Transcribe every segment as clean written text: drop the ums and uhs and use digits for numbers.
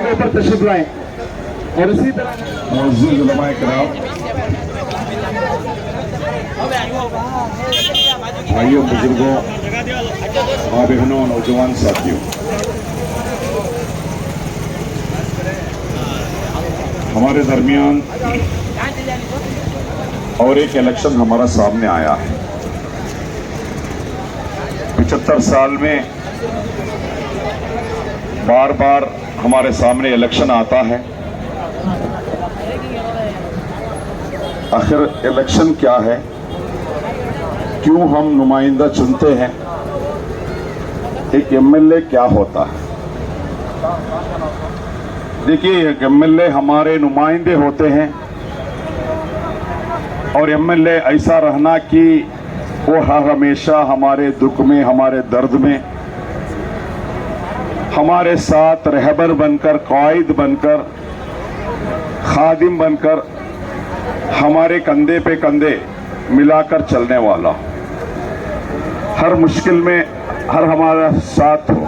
ऊपर तशरीफ लाएं। और इसी तरह मुअज़्ज़िज़ उलमाए किराम, भाइयों, बुजुर्गों, माँ बहनों, नौजवान साथियों, हमारे दरमियान और एक इलेक्शन हमारा सामने आया है। 75 साल में बार बार हमारे सामने इलेक्शन आता है। आखिर इलेक्शन क्या है, क्यों हम नुमाइंदा चुनते हैं, एक एमएलए क्या होता है? देखिए, एक एमएलए हमारे नुमाइंदे होते हैं और एमएलए ऐसा रहना कि वो हमेशा हमारे दुख में, हमारे दर्द में हमारे साथ रहबर बनकर, कायद बनकर, खादिम बनकर, हमारे कंधे पे कंधे मिलाकर चलने वाला, हर मुश्किल में हर हमारा साथ हो,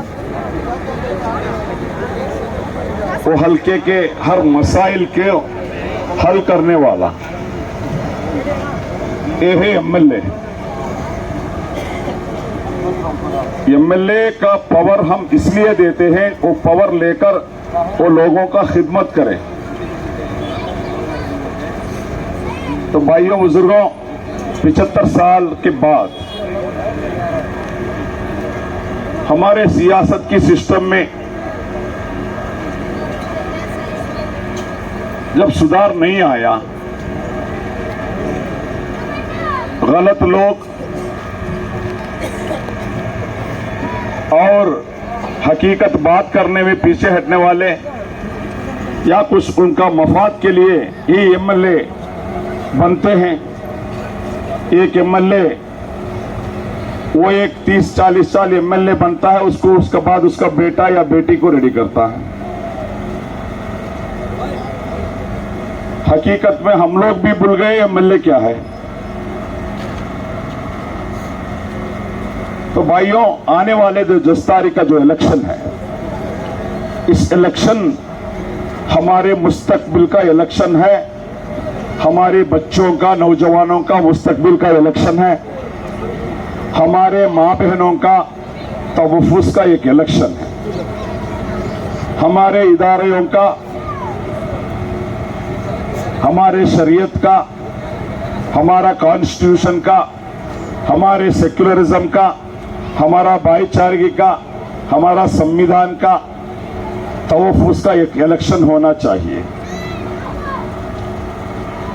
वो हल्के के हर मसाइल के हल करने वाला, ये है एमएलए। एमएलए का पावर हम इसलिए देते हैं, वो पावर लेकर वो लोगों का खिदमत करे। तो भाइयों, बुजुर्गों, 75 साल के बाद हमारे सियासत की सिस्टम में जब सुधार नहीं आया, गलत लोग और हकीकत बात करने में पीछे हटने वाले या कुछ उनका मफाद के लिए ही एमएलए बनते हैं। एक एमएलए वो एक 30-40 साल एमएलए बनता है, उसके बाद उसका बेटा या बेटी को रेडी करता है। हकीकत में हम लोग भी भूल गए एमएलए क्या है। तो भाइयों, आने वाले जो 10 तारीख का जो इलेक्शन है, इस इलेक्शन हमारे मुस्तकबिल का इलेक्शन है, हमारे बच्चों का, नौजवानों का मुस्तकबिल का इलेक्शन है, हमारे माँ बहनों का तहफ़्फ़ुज़ का एक इलेक्शन है, हमारे इदारों का, हमारे शरीयत का, हमारा कॉन्स्टिट्यूशन का, हमारे सेक्युलरिज्म का, हमारा भाईचारे का, हमारा संविधान का तहफ़्फ़ुज़ का एक इलेक्शन होना चाहिए।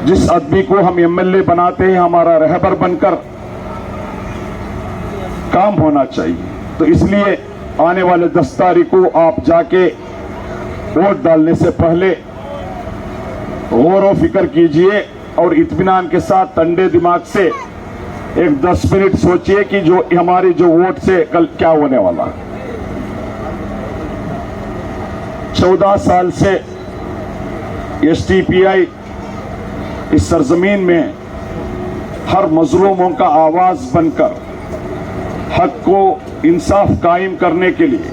जिस आदमी को हम एमएलए बनाते हैं, हमारा रहबर बनकर काम होना चाहिए। तो इसलिए आने वाले 10 तारीख को आप जाके वोट डालने से पहले गौर व फिक्र कीजिए और इत्मीनान के साथ ठंडे दिमाग से एक 10 मिनट सोचिए कि जो हमारी जो वोट से कल क्या होने वाला। 14 साल से एसटीपीआई इस सरजमीन में हर मजलूमों का आवाज बनकर हक को इंसाफ कायम करने के लिए,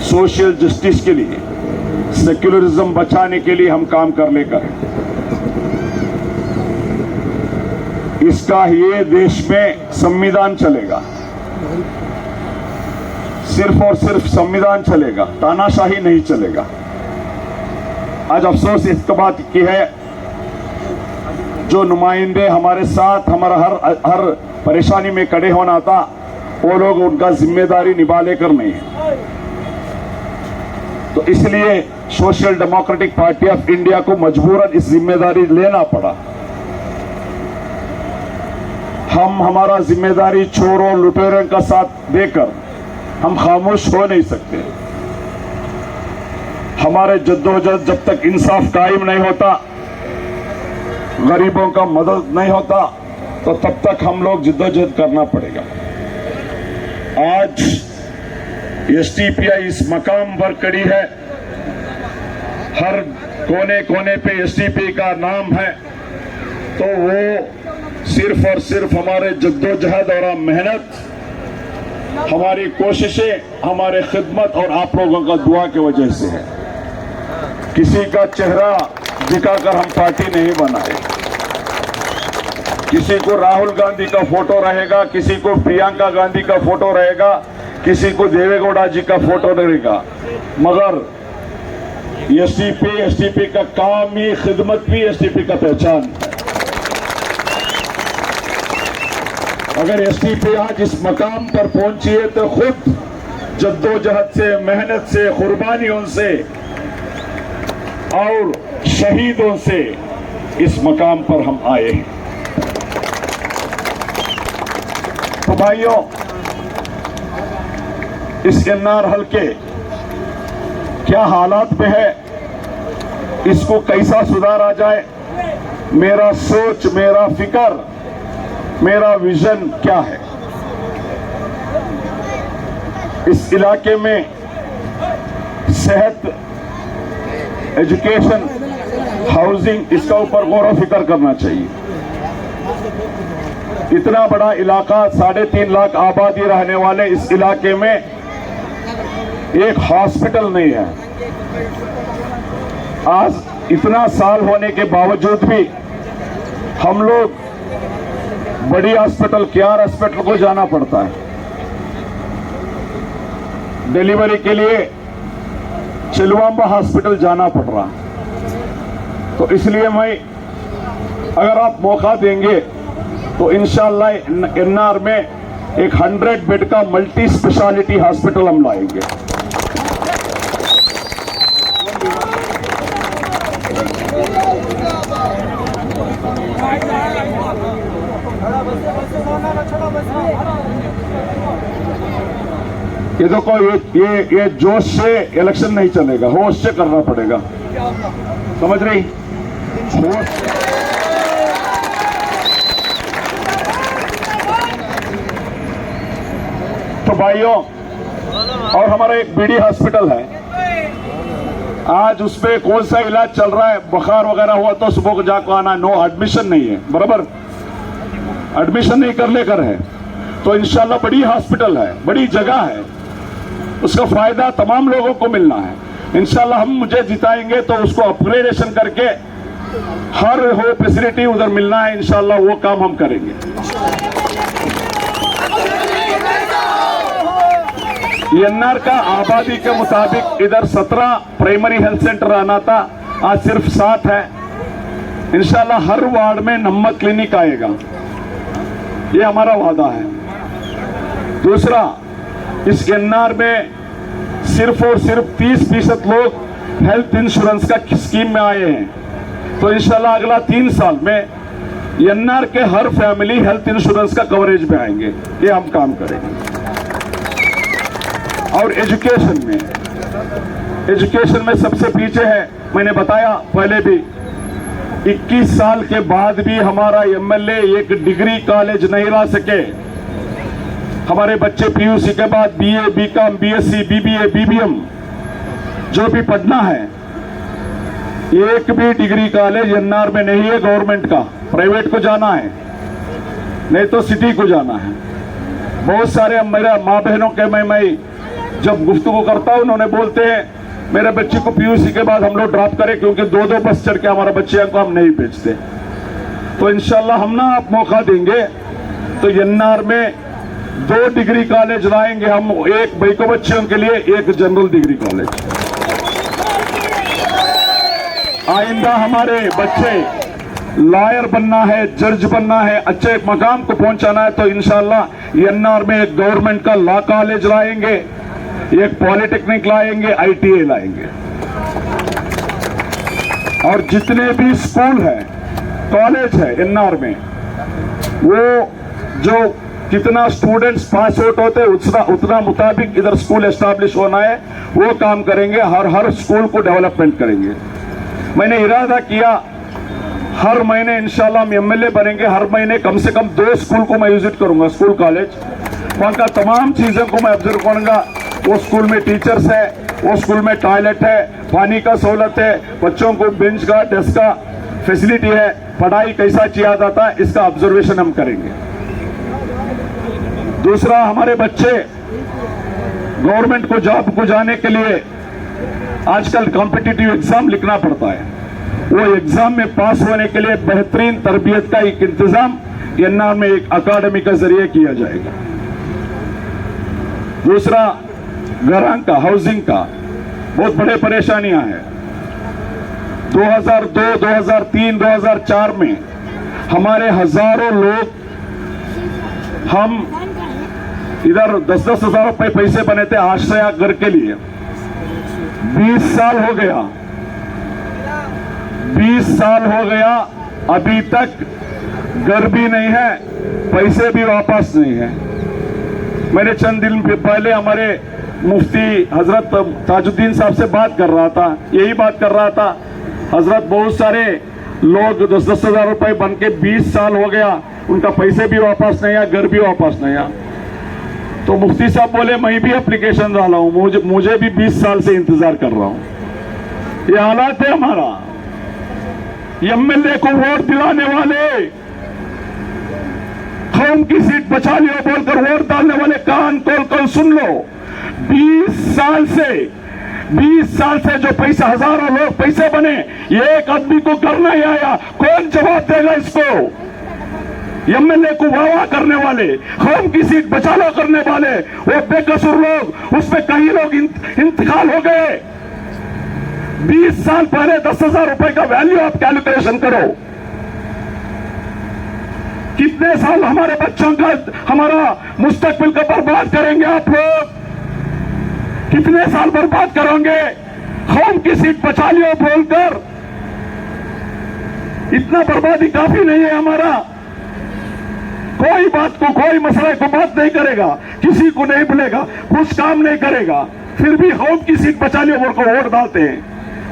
सोशल जस्टिस के लिए, सेक्युलरिज्म बचाने के लिए हम काम कर लेकर इसका ये देश में संविधान चलेगा, सिर्फ और सिर्फ संविधान चलेगा, तानाशाही नहीं चलेगा। आज अफसोस इस बात की है, जो नुमाइंदे हमारे साथ हमारा हर परेशानी में खड़े होना था, वो लोग उनका जिम्मेदारी निभा लेकर नहीं है। तो इसलिए social democratic party of India को मजबूरन इस जिम्मेदारी लेना पड़ा। हम हमारा जिम्मेदारी चोरों लुटेरों का साथ देकर हम खामोश हो नहीं सकते। हमारे जद्दोजहद जब तक इंसाफ कायम नहीं होता, गरीबों का मदद नहीं होता, तो तब तक हम लोग जद्दोजहद करना पड़ेगा। आज एसटीपीआई इस मकाम पर खड़ी है, हर कोने कोने पे एसटीपी का नाम है, तो वो सिर्फ और सिर्फ हमारे जद्दोजहद और मेहनत हमारी कोशिशें, हमारे खिदमत और आप लोगों का दुआ की वजह से है। किसी का चेहरा दिखाकर हम पार्टी नहीं बनाए। किसी को राहुल गांधी का फोटो रहेगा, किसी को प्रियंका गांधी का फोटो रहेगा, किसी को देवेगौड़ा जी का फोटो रहेगा, मगर एसटीपी का काम ही, खिदमत भी एसटीपी का पहचान है। अगर एसटीपी आज इस मकाम पर पहुंची है तो खुद जद्दोजहद से, मेहनत से, कुर्बानियों से और शहीदों से इस मकाम पर हम आए हैं। तो भाइयों, इस एनआर हल्के क्या हालात में है, इसको कैसा सुधारा जाए, मेरा सोच, मेरा फिक्र, मेरा विजन क्या है। इस इलाके में सेहत, एजुकेशन, हाउसिंग, इसका ऊपर गौर व फिक्र करना चाहिए। इतना बड़ा इलाका, 3.5 लाख आबादी रहने वाले इस इलाके में एक हॉस्पिटल नहीं है। आज इतना साल होने के बावजूद भी हम लोग बड़ी हॉस्पिटल, केआर हॉस्पिटल को जाना पड़ता है। डिलीवरी के लिए चिलवांबा हॉस्पिटल जाना पड़ रहा। तो इसलिए मैं, अगर आप मौका देंगे तो इंशाअल्लाह एनआर में एक 100 बेड का मल्टी स्पेशलिटी हॉस्पिटल हम लाएंगे। ये देखो, ये जोश से इलेक्शन नहीं चलेगा, होश से करना पड़ेगा, समझ रही? होश। तो भाइयों, और हमारा एक बीडी हॉस्पिटल है, आज उसपे कौन सा इलाज चल रहा है, बुखार वगैरह हुआ तो सुबह को जाकर आना, नो एडमिशन नहीं है, बराबर एडमिशन नहीं कर लेकर है। तो इंशाल्लाह बड़ी हॉस्पिटल है, बड़ी जगह है, उसका फायदा तमाम लोगों को मिलना है। इंशाल्लाह हम मुझे जिताएंगे तो उसको अपग्रेडेशन करके हर वो फैसिलिटी उधर मिलना है, इंशाल्लाह वो काम हम करेंगे। एनआर का आबादी के मुताबिक इधर 17 प्राइमरी हेल्थ सेंटर आना था, आज सिर्फ 7 है। इंशाल्लाह हर वार्ड में नंबर क्लिनिक आएगा, ये हमारा वादा है। दूसरा, इस एनआर में सिर्फ और सिर्फ 30% लोग हेल्थ इंश्योरेंस का स्कीम में आए हैं। तो इंशाल्लाह अगला 3 साल में एनआर के हर फैमिली हेल्थ इंश्योरेंस का कवरेज में आएंगे, ये हम काम करेंगे। और एजुकेशन में सबसे पीछे है, मैंने बताया पहले भी, 21 साल के बाद भी हमारा एमएलए एक डिग्री कॉलेज नहीं ला सके। हमारे बच्चे पीयूसी के बाद BA, BCom, BSc, BBA, BBM जो भी पढ़ना है, एक भी डिग्री कॉलेज एनआर में नहीं है गवर्नमेंट का, प्राइवेट को जाना है, नहीं तो सिटी को जाना है। बहुत सारे मेरे माँ बहनों के मैं जब गुफ्तगू करता हूं, उन्होंने बोलते हैं मेरे बच्चे को पीयूसी के बाद हम लोग ड्रॉप करें, क्योंकि 2-2 बस चढ़ के हमारे बच्चे को हम नहीं भेजते। तो इंशाल्लाह हम ना आप मौका देंगे तो एनआर में 2 डिग्री कॉलेज लाएंगे हम, एक बैको बच्चियों के लिए, एक जनरल डिग्री कॉलेज। आइंदा हमारे बच्चे लॉयर बनना है, जज बनना है, अच्छे मकाम को पहुंचाना है, तो इंशाल्लाह एनआर में एक गवर्नमेंट का लॉ कॉलेज लाएंगे, एक पॉलिटेक्निक लाएंगे, आईटीआई लाएंगे। और जितने भी स्कूल है, कॉलेज है एनआर में, वो जो कितना स्टूडेंट्स पास आउट होते उतना मुताबिक इधर स्कूल एस्टैब्लिश होना है, वो काम करेंगे। हर स्कूल को डेवलपमेंट करेंगे। मैंने इरादा किया हर महीने इंशाल्लाह हम एमएलए बनेंगे, हर महीने कम से कम 2 स्कूल को मैं विजिट करूंगा, स्कूल कॉलेज, वहां का तमाम चीजों को मैं ऑब्जर्व करूंगा। वो स्कूल में टीचर्स है, वो स्कूल में टॉयलेट है, पानी का सहूलत है, बच्चों को बेंच का, डेस्क का फैसिलिटी है, पढ़ाई कैसा किया जाता है, इसका ऑब्जर्वेशन हम करेंगे। दूसरा, हमारे बच्चे गवर्नमेंट को जॉब को जाने के लिए आजकल कॉम्पिटिटिव एग्जाम लिखना पड़ता है। वो एग्जाम में पास होने के लिए बेहतरीन तरबियत का एक इंतजाम एनआर में एक अकादमी के जरिए किया जाएगा। दूसरा, घरां का, हाउसिंग का बहुत बड़े परेशानियां हैं। 2002, 2003, 2004 में हमारे हजारों लोग, हम इधर 10-10 हजार रुपए पैसे बने थे आश्रय घर के लिए। 20 साल हो गया, 20 साल हो गया, अभी तक घर भी नहीं है, पैसे भी वापस नहीं है। मैंने चंद दिन पहले हमारे मुफ्ती हजरत ताजुद्दीन साहब से बात कर रहा था, यही बात कर रहा था। हजरत, बहुत सारे लोग 10-10 हजार रुपए बन के 20 साल हो गया, उनका पैसे भी वापस नहीं आया, घर भी वापस नहीं आया। तो मुफ्ती साहब बोले मैं भी एप्लीकेशन डाला हूं, मुझे भी 20 साल से इंतजार कर रहा हूं। ये हालात है हमारा। एमएलए को वोट दिलाने वाले, कौम की सीट बचा लियो बोलकर वोट डालने वाले कान खोल कर सुन लो। 20 साल से जो पैसा, हजारों लोग पैसे बने, एक आदमी को करना ही आया, कौन जवाब देगा इसको? एमएलए को वाह करने वाले, कौम की सीट बचा लो करने वाले, वो बेकसूर लोग, उसमें कई लोग इंतकाल हो गए। 20 साल पहले 10,000 रुपए का वैल्यू आप कैलकुलेशन करो। कितने साल हमारे बच्चों का, हमारा मुस्तकबिल का बर्बाद करेंगे आप लोग? कितने साल बर्बाद करोगे कौम की सीट बचा लियो बोलकर? इतना बर्बादी काफी नहीं है हमारा। कोई बात को, कोई मसले को बात नहीं करेगा, किसी को नहीं बुलेगा, कुछ काम नहीं करेगा, फिर भी कौम की सीट बचा लियो बोल को वोट डालते हैं।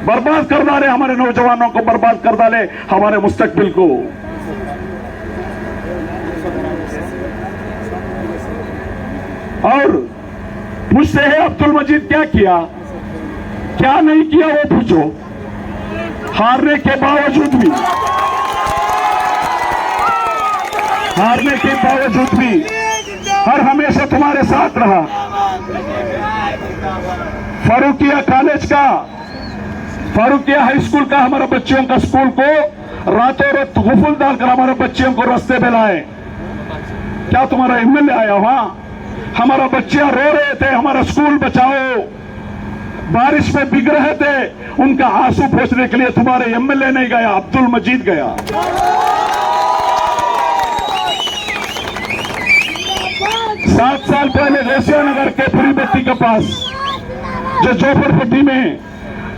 बर्बाद कर डाले हमारे नौजवानों को, बर्बाद कर डाले हमारे मुस्तकबिल को। और पूछते हैं अब्दुल मजीद क्या किया, क्या नहीं किया, वो पूछो। हारने के बावजूद भी हर हमेशा तुम्हारे साथ रहा। फारूकिया कॉलेज का, फारूकिया हाई स्कूल का, हमारे बच्चों का स्कूल को रातों रात गुफुल डालकर हमारे बच्चों को रास्ते पे लाए। क्या तुम्हारा एमएलए आया वहां? हमारा बच्चे रो रहे थे, हमारा स्कूल बचाओ, बारिश में भीग रहे थे, उनका आंसू पोंछने के लिए तुम्हारे एमएलए नहीं गया, अब्दुल मजीद गया। 7 साल पहले रेसिया नगर के पुरी बत्ती के पास जो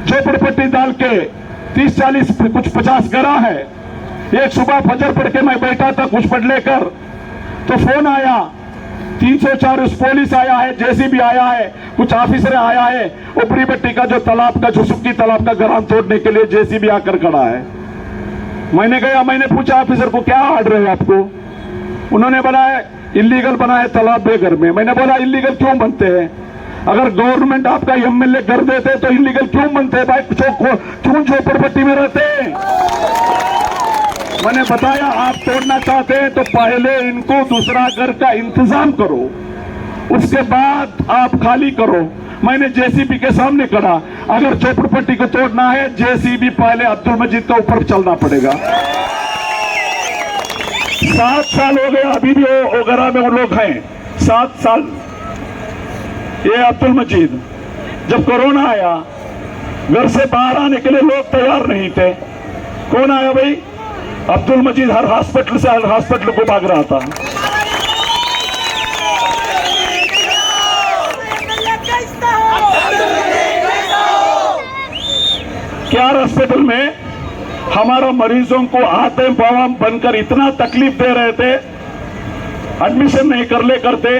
झोपड़पट्टी डाल के 30-40 कुछ 50 घरा है, एक सुबह फजर पढ़ के मैं बैठा था कुछ पढ़ लेकर, तो फोन आया, 304 पुलिस आया है, जेसीबी आया है, कुछ ऑफिसर आया है, ऊपरी बट्टी का जो तालाब का, जो सुक्की तालाब का गरान तोड़ने के लिए जेसीबी आकर खड़ा है। मैंने गया, मैंने पूछा ऑफिसर को क्या ऑर्डर है आपको? उन्होंने बनाया इलीगल बनाए तालाब बेघर में। मैंने बोला इलीगल क्यों बनते हैं? अगर गवर्नमेंट आपका एमएलए कर देते तो इलीगल क्यों बनते हैं भाई? क्यों झोपड़पट्टी में रहते हैं? मैंने बताया आप तोड़ना चाहते हैं तो पहले इनको दूसरा घर का इंतजाम करो, उसके बाद आप खाली करो। मैंने जेसीबी के सामने करा, अगर झोपड़पट्टी को तोड़ना है जेसीबी पहले अब्दुल मजीद के ऊपर चलना पड़ेगा। 7 साल हो गए, अभी भी वो घरा में वो लोग हैं। 7 साल। ये अब्दुल मजीद, जब कोरोना आया घर से बाहर आने के लिए लोग तैयार नहीं थे। कौन आया भाई? अब्दुल मजीद हर हॉस्पिटल से हर हॉस्पिटल को भाग रहा था। केआर हॉस्पिटल में हमारा मरीजों को आते बवाम बनकर इतना तकलीफ दे रहे थे, एडमिशन नहीं कर ले करते।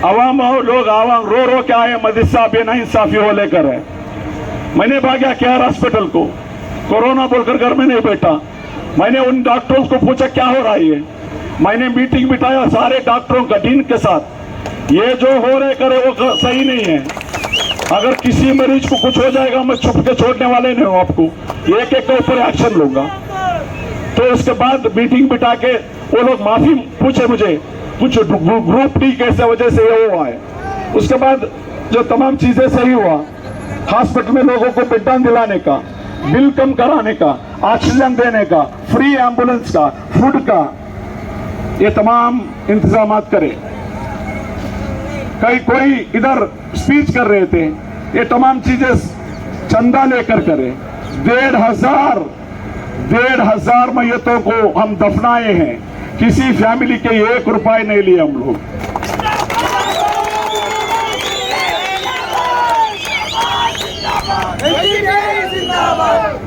आवाम लोग आवाम रो रो के आए, मदरसा बेनाइंसाफी हो लेकर है। मैंने भागा केआर हॉस्पिटल को, कोरोना बोलकर घर में नहीं बैठा। मैंने उन डॉक्टरों को पूछा क्या हो रहा है। मैंने मीटिंग बिठाया सारे डॉक्टरों का डीन के साथ, ये जो हो रहे करे वो सही नहीं है। अगर किसी मरीज को कुछ हो जाएगा मैं छुप के छोड़ने वाले नहीं हूं, आपको एक एक के ऊपर एक्शन लूंगा। तो उसके बाद मीटिंग बिठा के वो लोग माफी पूछे मुझे, कुछ ग्रुप डी कैसे वजह से ये हुआ है। उसके बाद जो तमाम चीजें सही हुआ, हॉस्पिटल में लोगों को बेडन दिलाने का, बिल कम कराने का, ऑक्सीजन देने का, फ्री एम्बुलेंस का, फूड का, ये तमाम इंतजाम करे। कहीं कोई इधर स्पीच कर रहे थे, ये तमाम चीजें चंदा लेकर करे। 1,500 मैयतों को हम दफनाए हैं, किसी फैमिली के 1 रुपए नहीं लिए हम लोग।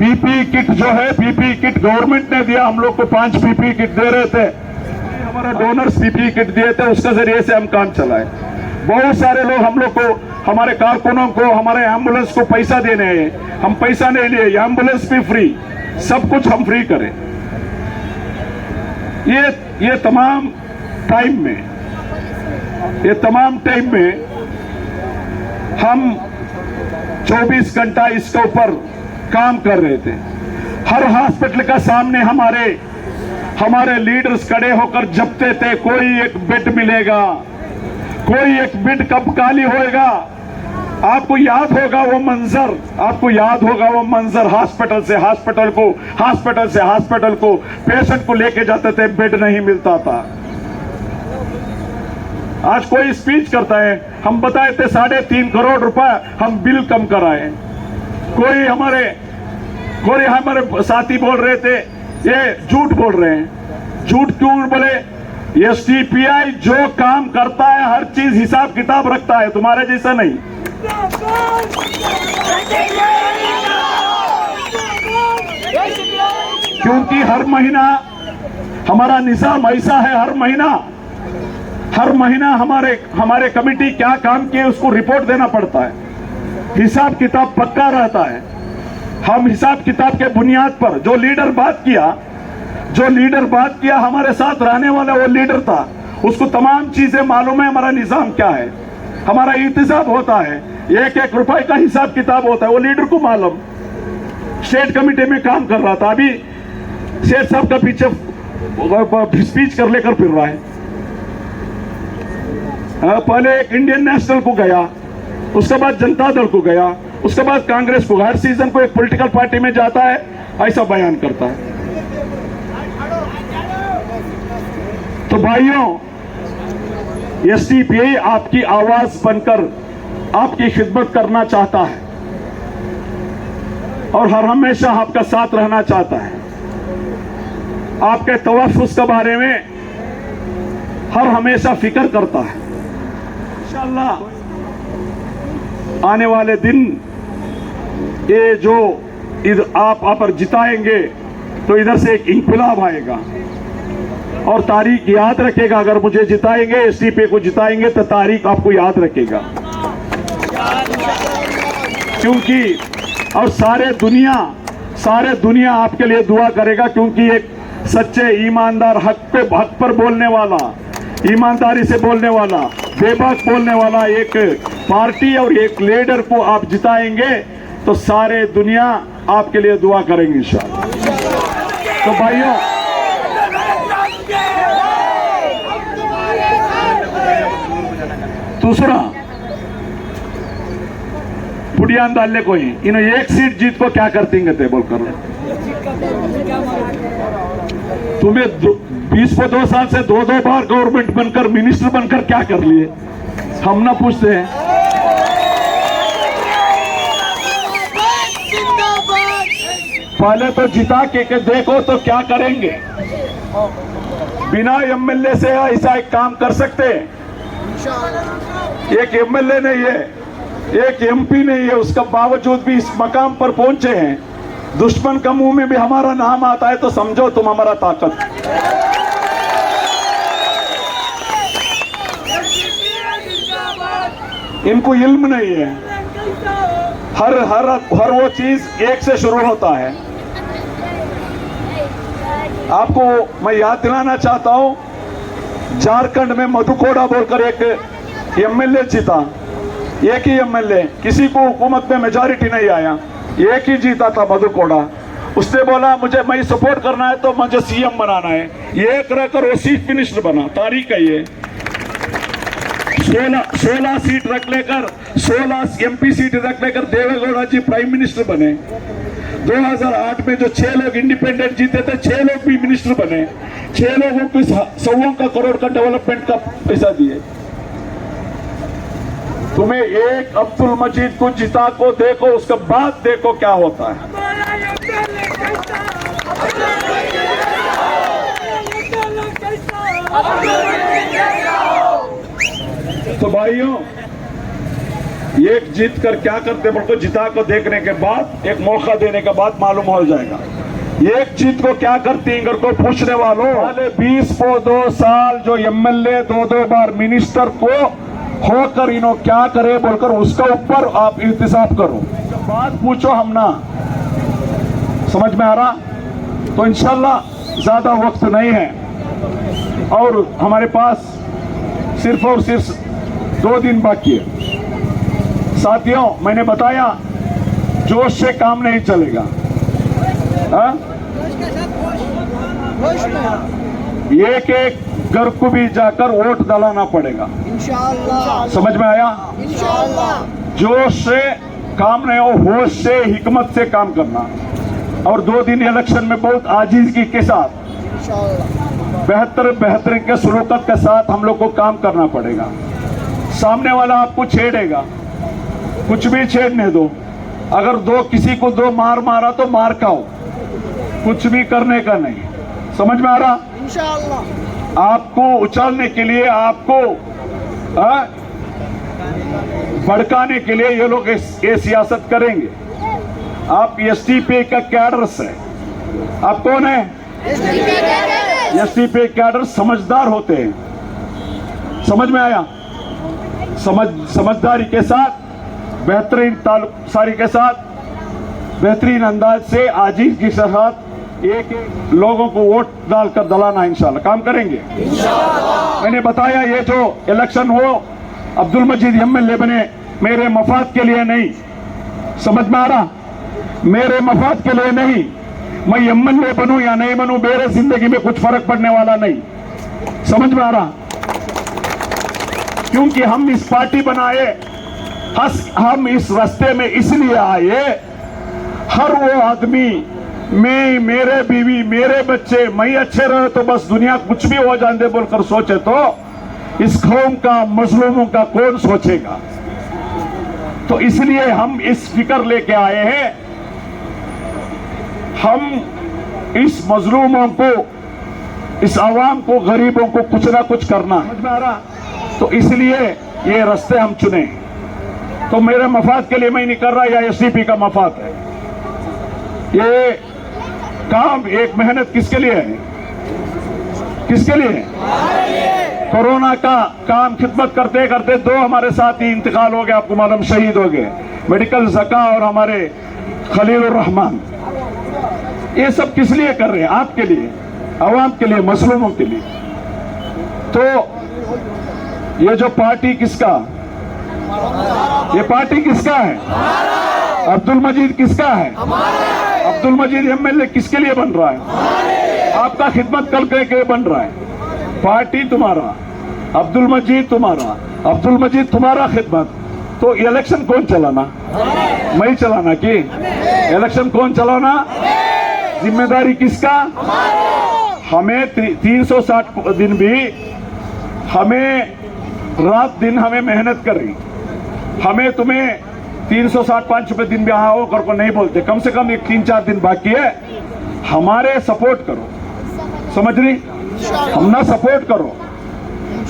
पीपी किट जो है, पीपी किट गवर्नमेंट ने दिया, हम लोग को 5 पीपी किट दे रहे थे, हमारा डोनर्स पीपी किट दिए थे, उसके जरिए से हम काम चलाए। बहुत सारे लोग हम लोग को, हमारे कारकुनों को, हमारे एम्बुलेंस को पैसा देने हैं, हम पैसा नहीं लिए, एम्बुलेंस भी फ्री, सब कुछ हम फ्री करें। ये तमाम टाइम में हम 24 घंटा इसके ऊपर काम कर रहे थे। हर हॉस्पिटल का सामने हमारे लीडर्स खड़े होकर जपते थे, कोई एक बेड मिलेगा, कोई एक बेड कब खाली होएगा। आपको याद होगा वो मंजर, हॉस्पिटल से हॉस्पिटल को पेशेंट को लेके जाते थे, बेड नहीं मिलता था। आज कोई स्पीच करता है, हम बताए थे 3.5 करोड़ रुपए हम बिल कम कराए। कोई हमारे साथी बोल रहे थे ये झूठ बोल रहे हैं। झूठ क्यों बोले? एसटीपीआई जो काम करता है हर चीज हिसाब किताब रखता है, तुम्हारे जैसा नहीं। क्योंकि हर महीना हमारा निजाम ऐसा है, हर महीना हमारे कमेटी क्या काम किए उसको रिपोर्ट देना पड़ता है, हिसाब किताब पक्का रहता है। हम हिसाब किताब के बुनियाद पर जो लीडर बात किया हमारे साथ रहने वाला वो लीडर था, उसको तमाम चीजें मालूम है, हमारा निजाम क्या है, हमारा इंतजाम होता है, 1-1 रुपए का हिसाब किताब होता है, वो लीडर को मालूम। स्टेट कमेटी में काम कर रहा था, अभी शेर साहब का पीछे स्पीच कर लेकर फिर रहा है। पहले एक इंडियन नेशनल को गया, उसके बाद जनता दल को गया, उसके बाद कांग्रेस को। हर सीजन को एक पॉलिटिकल पार्टी में जाता है, ऐसा बयान करता है। तो भाइयों, एसटीपीआई आपकी आवाज बनकर आपकी खिदमत करना चाहता है और हर हमेशा आपका साथ रहना चाहता है। आपके तवफ़ुज़ के बारे में हर हमेशा फिक्र करता है। इंशाअल्लाह आने वाले दिन ये जो आप पर जिताएंगे तो इधर से एक इंकलाब आएगा और तारीख याद रखेगा। अगर मुझे जिताएंगे, एसटीपीआई को जिताएंगे तो तारीख आपको याद रखेगा, क्योंकि और सारे दुनिया आपके लिए दुआ करेगा, क्योंकि एक सच्चे ईमानदार हक पर बोलने वाला, ईमानदारी से बोलने वाला, बेबाक बोलने वाला एक पार्टी और एक लीडर को आप जिताएंगे तो सारे दुनिया आपके लिए दुआ करेंगे इंशाअल्लाह। तो भाइयों, दूसरा पुडियान डालने को ही इन एक सीट जीत को क्या करते थे बोलकर, तुम्हें 20-2 साल से 2 बार गवर्नमेंट बनकर, मिनिस्टर बनकर क्या कर लिए, हम ना पूछते हैं। पहले तो जिता के देखो तो क्या करेंगे। बिना एमएलए से ऐसा एक काम कर सकते हैं? एक एमएलए नहीं है, एक एमपी नहीं है, उसका बावजूद भी इस मकाम पर पहुंचे हैं। दुश्मन का मुंह में भी हमारा नाम आता है तो समझो तुम हमारा ताकत। इनको इल्म नहीं है, हर वो चीज एक से शुरू होता है। आपको मैं याद दिलाना चाहता हूं, झारखंड में मधुकोड़ा बोलकर एक एमएलए जीता, एक ही एमएलए, किसी को हुकूमत में मेजॉरिटी नहीं आया, एक ही जीता था मधुकोड़ा। उसने बोला मैं सपोर्ट करना है तो मुझे सीएम बनाना है, एक रहकर वो चीफ मिनिस्टर बना। तारीख है ये, 16 सीट रख लेकर 16 MP सीट रख लेकर देवेगौड़ा जी प्राइम मिनिस्टर बने। 2008 में जो 6 लोग इंडिपेंडेंट जीते थे, 6 लोग भी मिनिस्टर बने। 6 लोगों को 100 करोड़ का डेवलपमेंट का पैसा दिए। तुम्हें एक अब्दुल मजीद को जिता को देखो, उसके बाद देखो क्या होता है। तो भाइयों, एक जीत कर क्या करते बोल को जिता को देखने के बाद, एक मौका देने के बाद मालूम हो जाएगा। एक जीत को क्या करती इंगर को पूछने वालों, 20 साल जो MLA 2 बार मिनिस्टर को होकर इन्हों क्या करे बोलकर उसका ऊपर आप इंतजाम करो, बात पूछो हम ना। समझ में आ रहा? तो इंशाल्लाह ज्यादा वक्त नहीं है और हमारे पास सिर्फ और सिर्फ 2 दिन बाकी है। साथियों, मैंने बताया जोश से काम नहीं चलेगा। एक एक घर को भी जाकर वोट डालना पड़ेगा इंशाअल्लाह। समझ में आया? इंशाअल्लाह। जोश से काम नहीं हो, होश से, हिकमत से काम करना। और 2 दिन इलेक्शन में बहुत आजीजगी के साथ, बेहतर के सलूकत के साथ हम लोग को काम करना पड़ेगा। सामने वाला आपको छेड़ेगा, कुछ भी छेड़ने दो। अगर किसी को 2 मार मारा तो मार खाओ, कुछ भी करने का नहीं। समझ में आ रहा? इंशाअल्लाह। आपको उछालने के लिए, आपको भड़काने के लिए ये लोग ये सियासत करेंगे। आप STPI का कैडर है। आप कौन है? STPI कैडर समझदार होते हैं। समझ में आया? समझदारी के साथ, बेहतरीन तालुकसारी के साथ, बेहतरीन अंदाज से, आजीज के साथ एक लोगों को वोट डालकर दलाना इंशाल्लाह काम करेंगे। मैंने बताया ये जो इलेक्शन हो, अब्दुल मजीद MLA बने मेरे मफाद के लिए नहीं। समझ में आ रहा? मेरे मफाद के लिए नहीं। मैं MLA बनूं या नहीं बनूं, मेरे जिंदगी में कुछ फर्क पड़ने वाला नहीं। समझ में आ रहा? क्योंकि हम इस पार्टी बनाए, हम इस रास्ते में इसलिए आए, हर वो आदमी, मैं, मेरे बीवी, मेरे बच्चे, मैं अच्छे रहे तो बस दुनिया कुछ भी हो जाने बोलकर सोचे तो इस कौम का, मजलूमों का कौन सोचेगा? तो इसलिए हम इस फिक्र लेके आए हैं, हम इस मजलूमों को, इस आवाम को, गरीबों को कुछ ना कुछ करना। समझ में आ रहा? तो इसलिए ये रास्ते हम चुने। तो मेरे मफाद के लिए मैं नहीं कर रहा, या STPI का मफाद है। ये काम, एक मेहनत किसके लिए है? किसके लिए है? कोरोना का काम खिदमत करते करते 2 हमारे साथी इंतकाल हो गए, आपको मालूम, शहीद हो गए, मेडिकल ज़का और हमारे खलीलुर रहमान। ये सब किस लिए कर रहे हैं? आपके लिए, आवाम के लिए, मजलूमों के लिए। तो ये जो पार्टी किसका, ये पार्टी किसका है? अब्दुल मजीद किसका है? अब्दुल मजीद MLA किसके लिए बन रहा है? आपका खिदमत करने के लिए बन रहा है। पार्टी तुम्हारा, अब्दुल मजीद तुम्हारा, अब्दुल मजीद तुम्हारा खिदमत। तो इलेक्शन कौन चलाना? मैं चलाना कि इलेक्शन कौन चलाना? जिम्मेदारी किसका? हमें 360 दिन भी, हमें रात दिन हमें मेहनत कर रही, हमें तुम्हें 365 दिन भी आओ कर को नहीं बोलते। कम से कम एक 3-4 दिन बाकी है, हमारे सपोर्ट करो। समझ रही? हम ना सपोर्ट करो,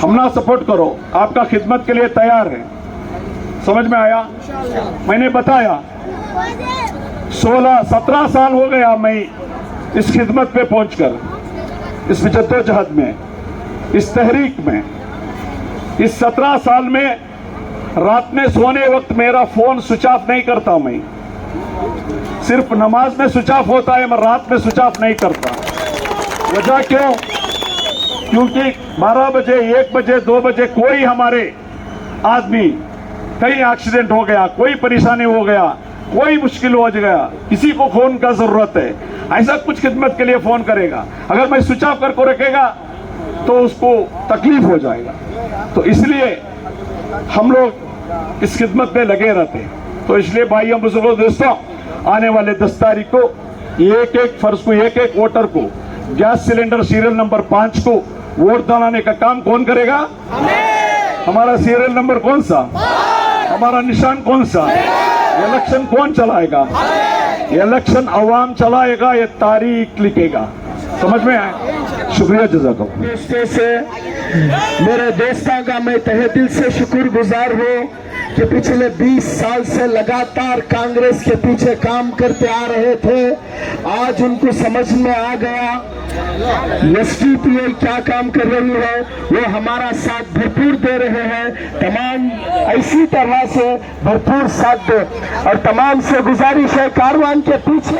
हम ना सपोर्ट करो, आपका खिदमत के लिए तैयार है। समझ में आया? मैंने बताया 17 साल हो गया मैं इस खिदमत पे पहुंचकर, इस जद्दोजहद में, इस तहरीक में। इस 17 साल में रात में सोने वक्त मेरा फोन स्विच ऑफ नहीं करता मैं, सिर्फ नमाज में स्विच ऑफ होता है, मैं रात में स्विच ऑफ नहीं करता। वजह क्यों? क्योंकि 12 बजे, 1 बजे, 2 बजे कोई हमारे आदमी, कहीं एक्सीडेंट हो गया, कोई परेशानी हो गया, कोई मुश्किल हो गया, किसी को फोन का जरूरत है, ऐसा कुछ खिदमत के लिए फोन करेगा। अगर मैं स्विच ऑफ करके रखेगा तो उसको तकलीफ हो जाएगा। तो इसलिए हम लोग इस खिदमत में लगे रहते हैं। तो इसलिए भाइयों बुजुर्गों दोस्तों, आने वाले 10 तारीख को एक एक फर्ज को, एक एक वोटर को गैस सिलेंडर सीरियल नंबर 5 को वोट दिलाने का काम कौन करेगा? हमारा सीरियल नंबर कौन सा? हमारा निशान कौन सा? इलेक्शन कौन चलाएगा? इलेक्शन अवाम चलाएगा, ये तारीख लिखेगा। समझ में आए? शुक्रिया, जज़ाकल्लाह। दोस्तों से, मेरे दोस्तों का मैं तहे दिल से शुक्रगुजार हूँ कि पिछले 20 साल से लगातार कांग्रेस के पीछे काम करते आ रहे थे। आज उनको समझ में आ गया एसडीपीआई क्या काम कर रही है, वो हमारा साथ भरपूर दे रहे हैं। तमाम इसी तरह से भरपूर साथ दे और तमाम से गुजारिश है कारवान के पीछे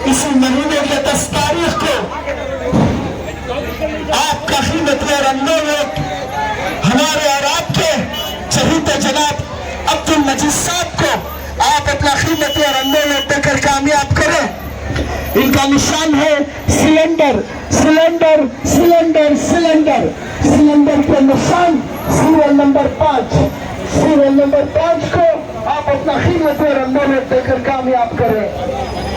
इसी महीने के 10 तारीख को आपका खिदमत और लोग हमारे और आपके चहीते जनाब अब्दुल मजीद साहब को आप अपना खिदमत और लोग देकर कामयाब करें। इनका निशान है cylinder, cylinder, cylinder, cylinder, cylinder के निशान सीरियल नंबर 5, सीरियल नंबर 5 को आप अपना खिदमत और लोग देकर कामयाब करें।